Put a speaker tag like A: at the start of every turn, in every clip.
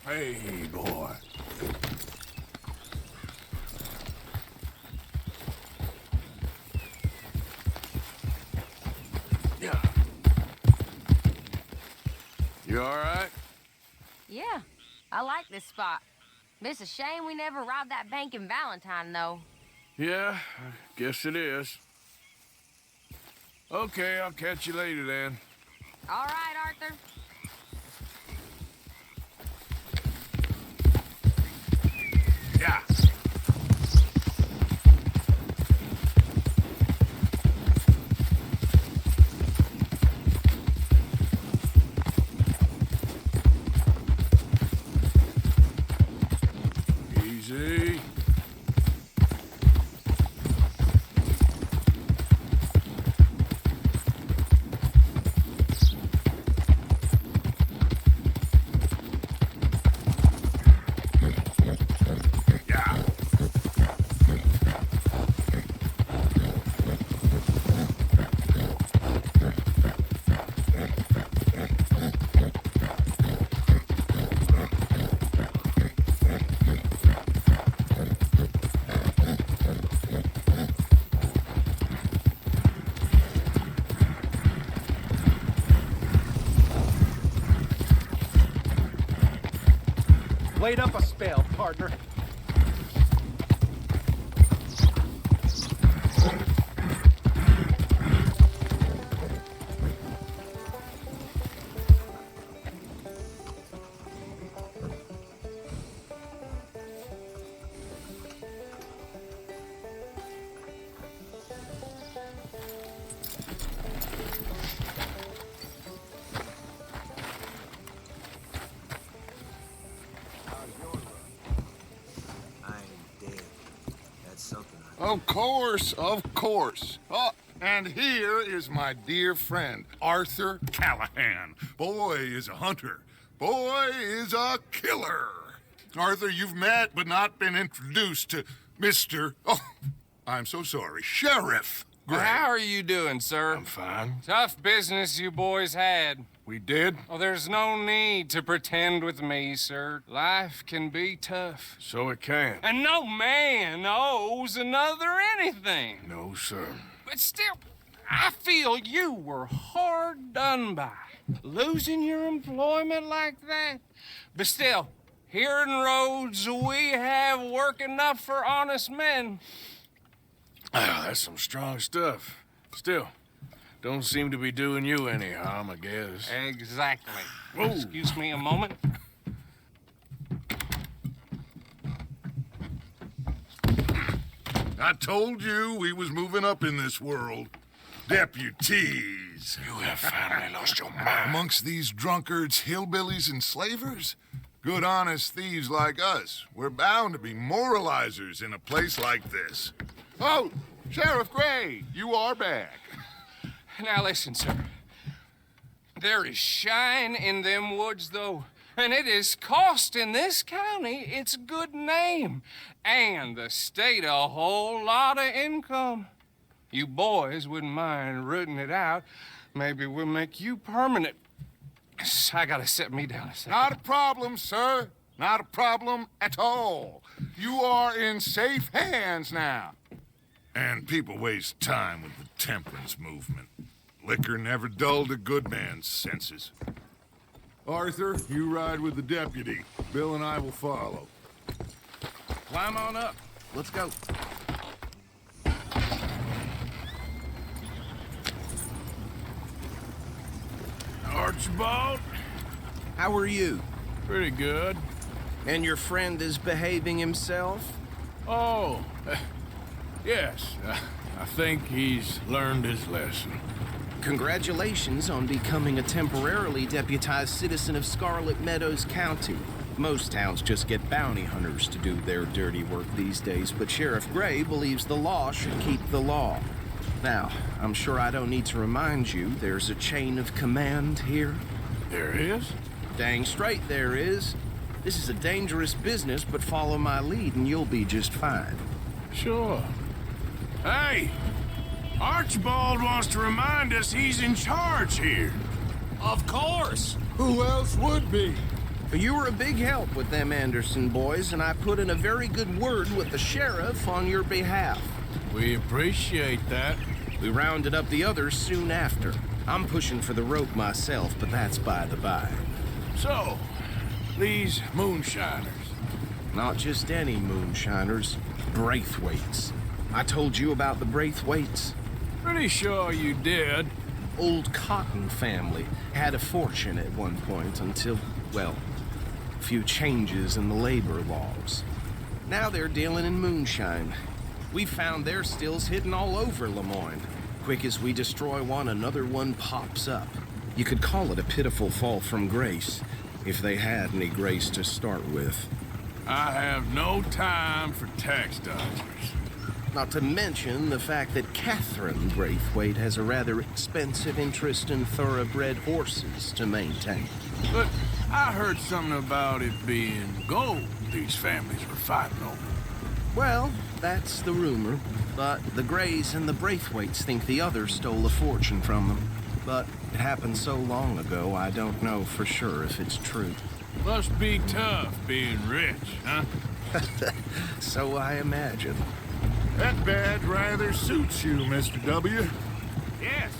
A: Hey, boy. Yeah. You all right?
B: Yeah, I like this spot. It's a shame we never robbed that bank in Valentine, though.
A: Yeah, I guess it is. Okay, I'll catch you later then.
B: All right, Arthur.
A: Yeah. Easy. Yeah.
C: Wait up a spell, partner.
D: I ain't dead. That's something
E: Of course, of course. Oh, and here is my dear friend, Arthur Callahan. Boy is a hunter. Boy is a killer. Arthur, you've met but not been introduced to Mr. Oh, I'm so sorry, Sheriff Gray.
F: How are you doing, sir?
A: I'm fine.
F: Tough business you boys had.
A: We did?
F: Oh, there's no need to pretend with me, sir. Life can be tough.
A: So it can.
F: And no man owes another anything.
A: No, sir.
F: But still, I feel you were hard done by. Losing your employment like that. But still, here in Rhodes, we have work enough for honest men.
A: Ah, that's some strong stuff. Still, don't seem to be doing you any harm, I guess.
F: Exactly.
A: Whoa.
F: Excuse me a moment.
E: I told you we was moving up in this world. Deputies.
A: You have finally lost your mind.
E: Amongst these drunkards, hillbillies, and slavers? Good, honest thieves like us. We're bound to be moralizers in a place like this. Oh, Sheriff Gray, you are back.
F: Now listen, sir. There is shine in them woods, though, and it is costing this county its good name and the state a whole lot of income. You boys wouldn't mind rooting it out. Maybe we'll make you permanent. I gotta sit me down a second.
E: Not a problem, sir. Not a problem at all. You are in safe hands now. And people waste time with the temperance movement. Liquor never dulled a good man's senses. Arthur, you ride with the deputy. Bill and I will follow.
A: Climb on up. Let's go. Archibald?
G: How are you?
A: Pretty good.
G: And your friend is behaving himself?
A: Oh, yes. I think he's learned his lesson.
G: Congratulations on becoming a temporarily deputized citizen of Scarlet Meadows County. Most towns just get bounty hunters to do their dirty work these days, but Sheriff Gray believes the law should keep the law. Now, I'm sure I don't need to remind you there's a chain of command here.
A: There is?
G: Dang straight there is. This is a dangerous business, but follow my lead and you'll be just fine.
A: Sure. Hey! Archibald wants to remind us he's in charge here.
C: Of course.
E: Who else would be?
G: You were a big help with them Anderson boys, and I put in a very good word with the sheriff on your behalf.
A: We appreciate that.
G: We rounded up the others soon after. I'm pushing for the rope myself, but that's by the by.
A: So, these moonshiners.
G: Not just any moonshiners, Braithwaites. I told you about the Braithwaites.
A: Pretty sure you did.
G: Old Cotton family had a fortune at one point until, well, a few changes in the labor laws. Now they're dealing in moonshine. We found their stills hidden all over Lemoyne. Quick as we destroy one, another one pops up. You could call it a pitiful fall from grace, if they had any grace to start with.
A: I have no time for tax dodgers.
G: Not to mention the fact that Catherine Braithwaite has a rather expensive interest in thoroughbred horses to maintain.
A: But I heard something about it being gold these families were fighting over.
G: Well, that's the rumor. But the Greys and the Braithwaites think the others stole a fortune from them. But it happened so long ago, I don't know for sure if it's true.
A: Must be tough being rich, huh?
G: So I imagine.
E: That badge rather suits you, Mr. W.
H: Yes.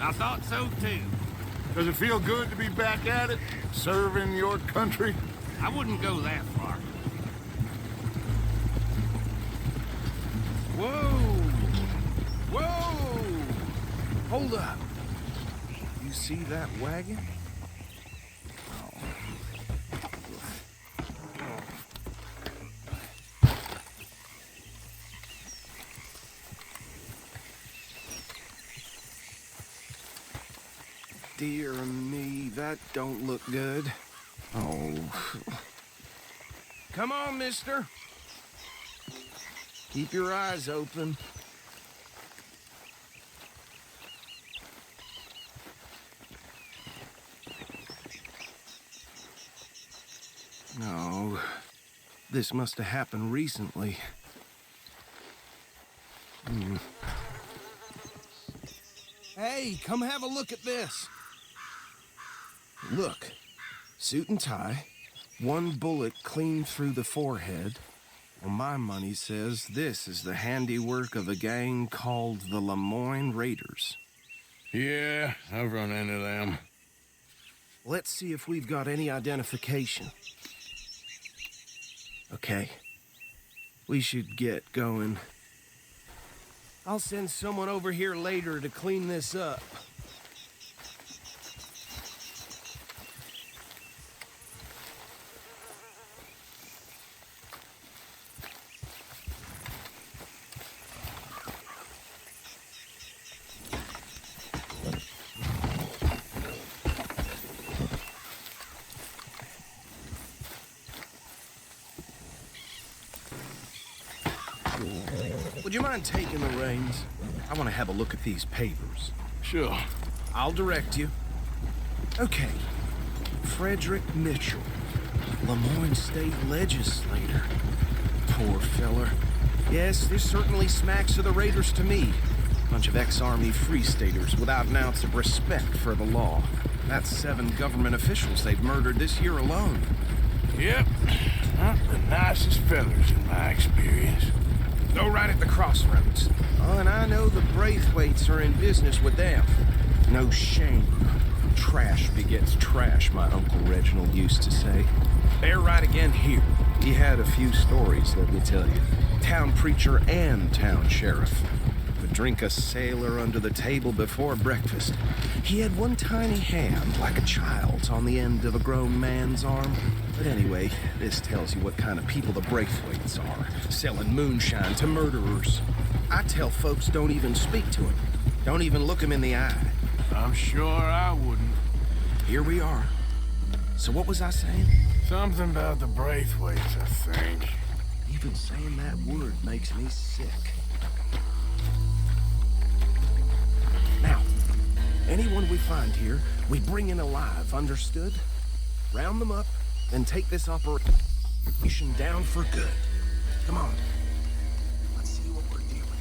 H: I thought so too.
E: Does it feel good to be back at it, serving your country?
H: I wouldn't go that far.
G: Whoa! Whoa! Hold up. You see that wagon? Dear me, that don't look good. Oh. Come on, mister. Keep your eyes open. No. This must have happened recently. Hey, come have a look at this. Look, suit and tie, one bullet clean through the forehead. Well, my money says this is the handiwork of a gang called the Lemoyne Raiders.
A: Yeah, I've run into them.
G: Let's see if we've got any identification. Okay, we should get going. I'll send someone over here later to clean this up. Would you mind taking the reins? I want to have a look at these papers.
A: Sure.
G: I'll direct you. Okay. Frederick Mitchell, Lemoyne State Legislator. Poor feller. Yes, this certainly smacks of the Raiders to me. Bunch of ex-Army Free Staters without an ounce of respect for the law. That's 7 government officials they've murdered this year alone.
A: Yep. Not the nicest fellers in my experience.
G: Go right at the crossroads. Oh, and I know the Braithwaites are in business with them. No shame. Trash begets trash, my Uncle Reginald used to say. They're right again here. He had a few stories, let me tell you. Town preacher and town sheriff. Would drink a sailor under the table before breakfast. He had one tiny hand, like a child's, on the end of a grown man's arm. But anyway, this tells you what kind of people the Braithwaites are, selling moonshine to murderers. I tell folks don't even speak to him. Don't even look him in the eye.
A: I'm sure I wouldn't.
G: Here we are. So what was I saying?
A: Something about the Braithwaites, I think.
G: Even saying that word makes me sick. Now, anyone we find here, we bring in alive, understood? Round them up, then take this operation down for good. Come on. Let's see what we're dealing with.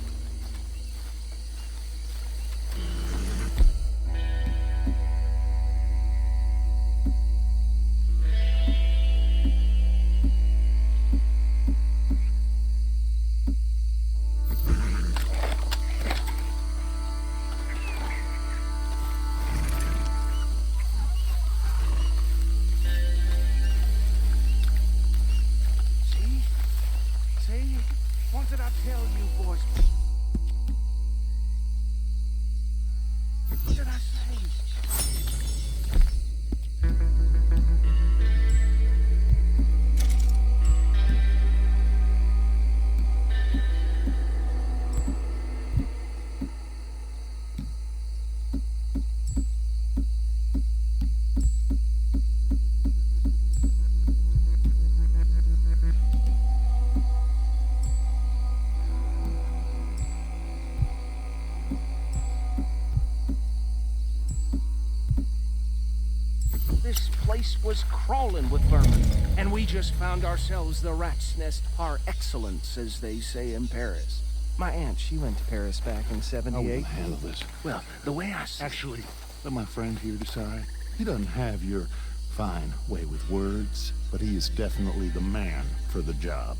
G: This place was crawling with vermin, and we just found ourselves the rat's nest par excellence, as they say in Paris. My aunt, she went to Paris back in
I: I
G: '78.
I: will handle this.
G: Well, the way I see
I: Actually, let my friend here decide. He doesn't have your fine way with words, but he is definitely the man for the job.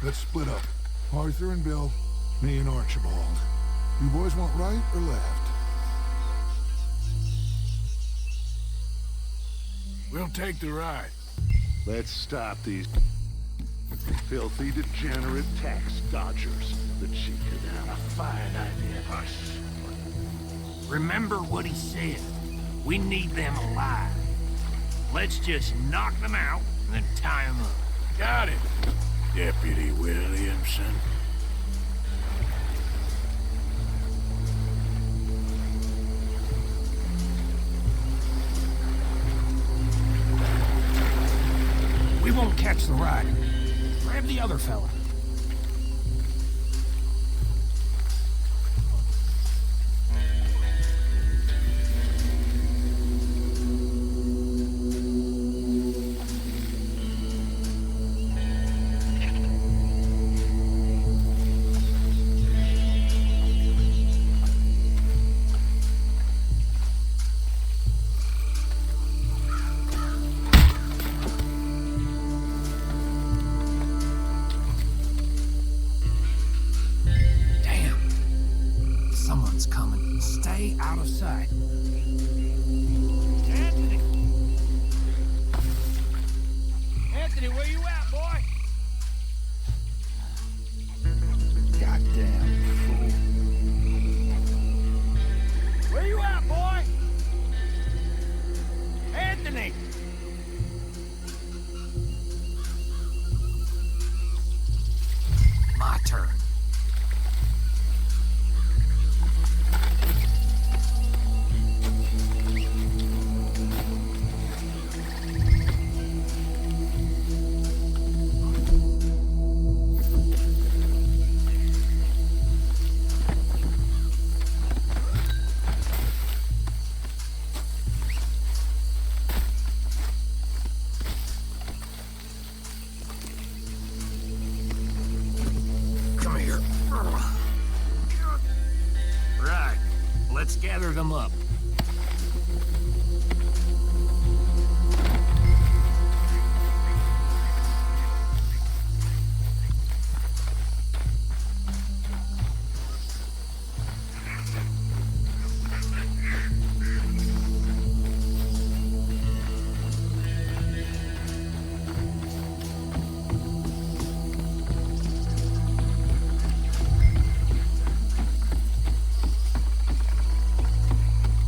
J: Let's split up. Arthur and Bill, me and Archibald. You boys want right or left?
A: We'll take the ride.
I: Let's stop these filthy, degenerate tax dodgers. The cheek of them. A fine idea. Hush.
H: Remember what he said. We need them alive. Let's just knock them out and then tie them up.
A: Got it, Deputy Williamson.
H: We won't catch the rider. Grab the other fella. Someone's coming. Stay out of sight. Anthony! Anthony, where you at, boy?
I: Goddamn fool.
H: Where you at, boy? Anthony! My turn. Come here. Right. Let's gather them up.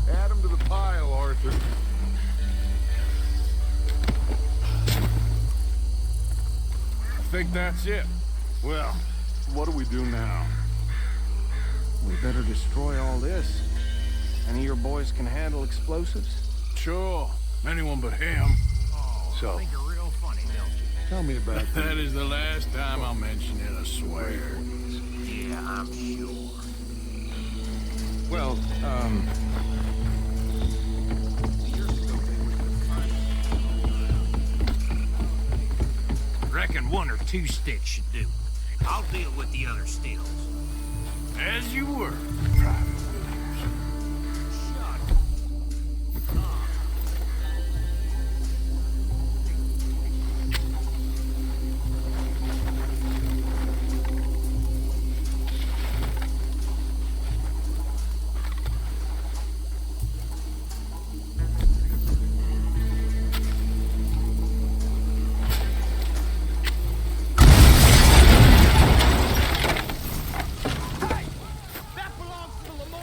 E: Add 'em to the pile, Arthur.
A: I think that's it.
I: Well, what do we do now?
G: we better destroy all this. Any of your boys can handle explosives?
A: Sure. Anyone but him.
I: So,
H: Think you're real funny, don't you?
I: tell me about
A: That is the last time I'll mention it, I swear.
H: Yeah, I'm sure.
G: Well,
H: Reckon one or two sticks should do. I'll deal with the other stills.
A: As you were, Private Williamson.
H: That belongs to Lamar!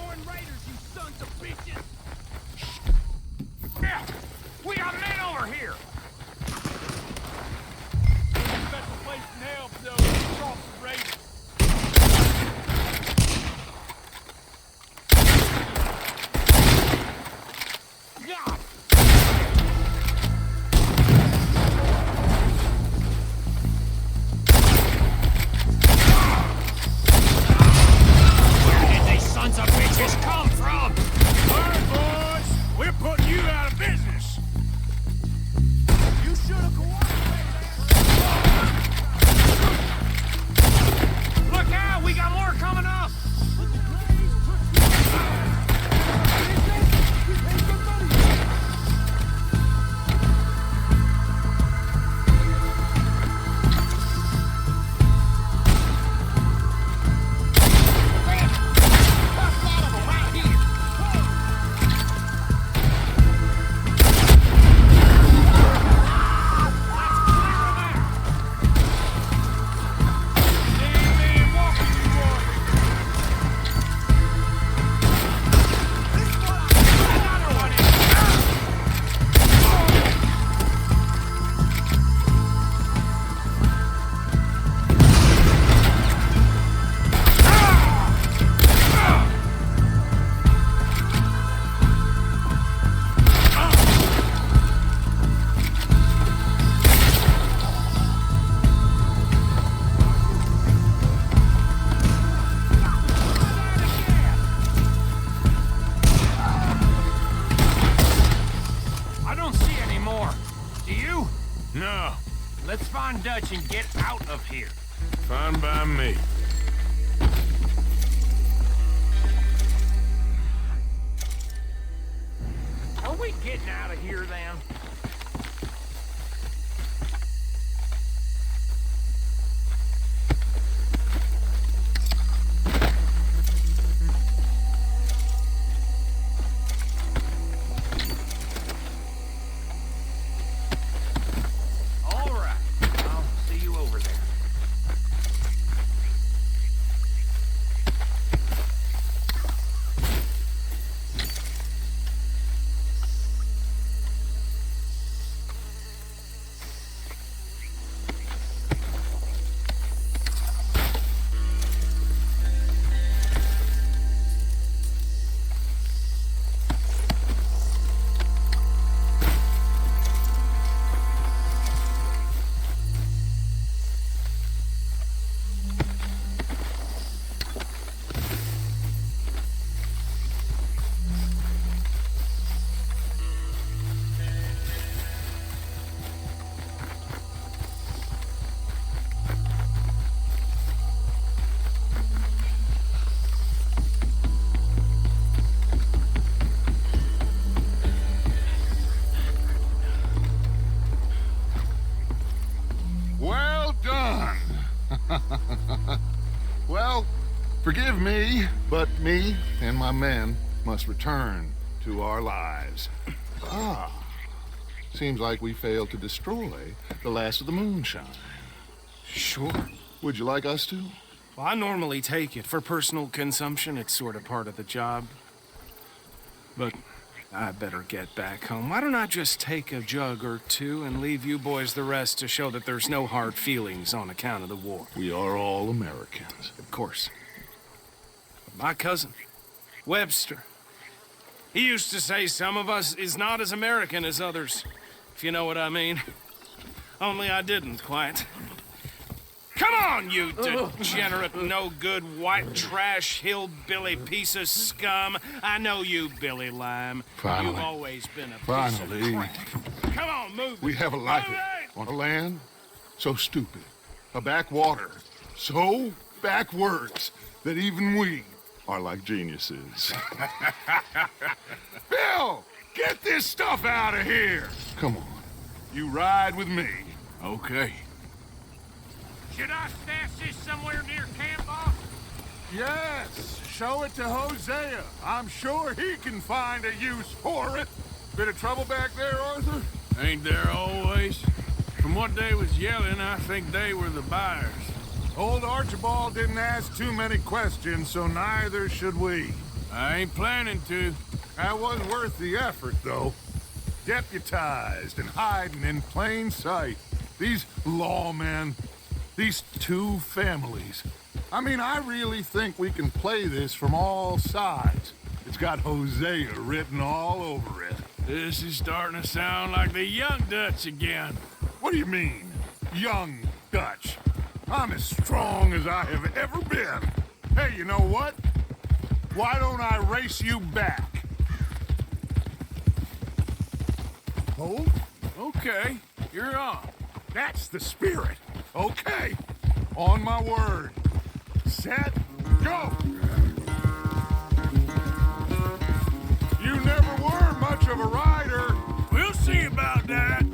A: No.
H: Let's find Dutch and get out of here.
A: Fine by me.
H: Are we getting out of here then? All right. I'll see you over there.
E: Well done. Well, forgive me, but me and my men must return to our lives. Seems like we failed to destroy the last of the moonshine.
G: Sure.
E: Would you like us to?
G: Well, I normally take it for personal consumption. It's sort of part of the job. But I better get back home. Why don't I just take a jug or two and leave you boys the rest to show that there's no hard feelings on account of the war?
E: We are all Americans.
G: Of course. My cousin, Webster, he used to say some of us is not as American as others, if you know what I mean. Only I didn't quite. Come on, you degenerate, no-good, white trash, hillbilly piece of scum. I know you, Billy Lime.
E: Finally.
G: You've always been a piece
E: Finally.
G: of crap. Come on, move.
E: We have a life on a land so stupid, a backwater so backwards that even we are like geniuses. Bill, get this stuff out of here. Come on, you ride with me.
A: Okay.
H: Should I stash this somewhere near camp, boss?
I: Yes, show it to Hosea. I'm sure he can find a use for it. Bit of trouble back there, Arthur?
A: Ain't there always? From what they was yelling, I think they were the buyers.
I: Old Archibald didn't ask too many questions, so neither should we.
A: I ain't planning to.
I: That was worth the effort, though. Deputized and hiding in plain sight. These lawmen, these two families. I mean, I really think we can play this from all sides. It's got Hosea written all over it.
A: This is starting to sound like the young Dutch again.
I: What do you mean, young Dutch? I'm as strong as I have ever been. Hey, you know what? Why don't I race you back? Hold?
A: Okay, you're on.
I: That's the spirit. Okay. On my word. Set, go! You never were much of a rider.
A: We'll see about that.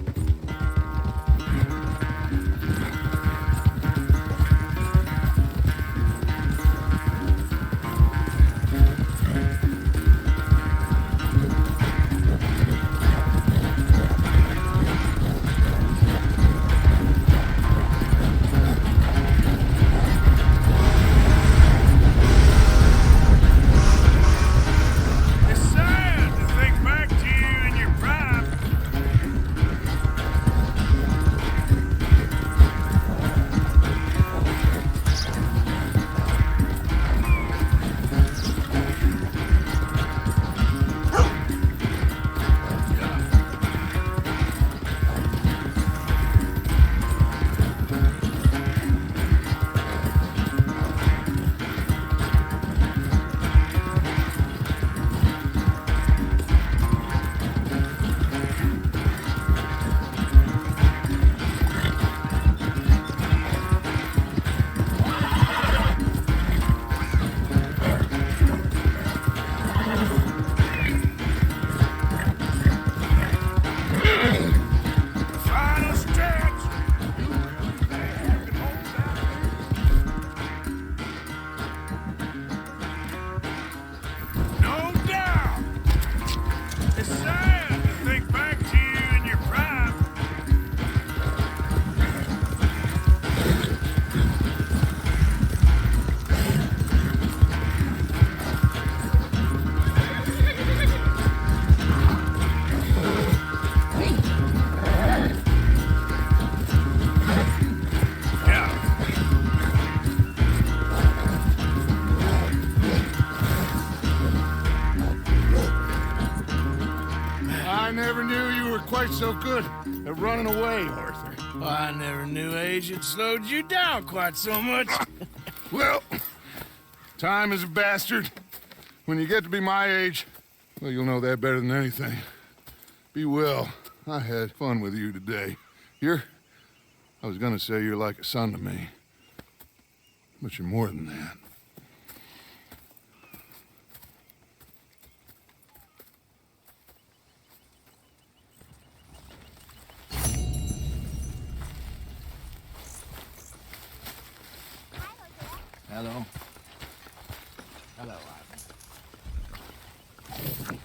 H: sad to think back to you in your prime.
I: I never knew you were quite so good at running away, Arthur.
A: I never knew age had slowed you down quite so much.
I: Well, time is a bastard. When you get to be my age, well, you'll know that better than anything. Be well. I had fun with you today. I was gonna say you're like a son to me. But you're more than that.
C: Hello. Hello, Ivan.